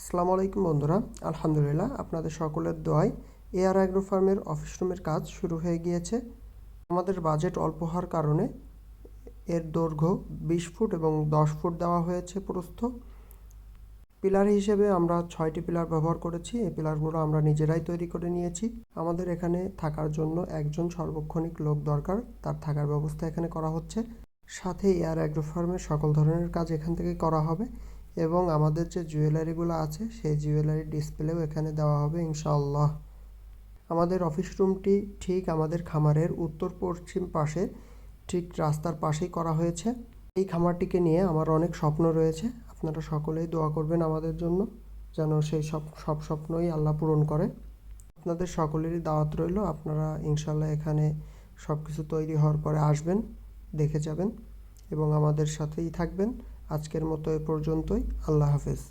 আসসালামু আলাইকুম বন্ধুরা, আলহামদুলিল্লাহ আপনাদের সকলের দোয়ায় এআর অ্যাগ্রো ফার্মের অফিস রুমের কাজ শুরু হয়ে গিয়েছে। আমাদের বাজেট অল্প হওয়ার কারণে এর দৈর্ঘ্য 20 ফুট এবং 10 ফুট দেওয়া হয়েছে প্রস্থ। পিলার হিসেবে আমরা 6টি পিলার ব্যবহার করেছি। এই পিলারগুলো আমরা নিজেরাই তৈরি করে নিয়েছি। আমাদের এখানে থাকার জন্য একজন সার্বক্ষণিক লোক দরকার, তার থাকার ব্যবস্থা এখানে করা হচ্ছে। সাথে এআর অ্যাগ্রো ফার্মের সকল ধরনের কাজ এখান থেকে করা হবে এবং আমাদের যে জুয়েলারিগুলো আছে সেই জুয়েলারির ডিসপ্লেও এখানে দেওয়া হবে ইনশাআল্লাহ। আমাদের অফিস রুমটি ঠিক আমাদের খামারের উত্তর পশ্চিম পাশে, ঠিক রাস্তার পাশেই করা হয়েছে। এই খামারটিকে নিয়ে আমার অনেক স্বপ্ন রয়েছে। আপনারা সকলেই দোয়া করবেন আমাদের জন্য, যেন সেই সব স্বপ্নই আল্লাহ পূরণ করে। আপনাদের সকলেরই দাওয়াত রইল। আপনারা ইনশাআল্লাহ এখানে সব কিছু তৈরি হওয়ার পরে আসবেন, দেখে যাবেন এবং আমাদের সাথেই থাকবেন। আজকের মতো এ পর্যন্তই। আল্লাহ হাফেজ।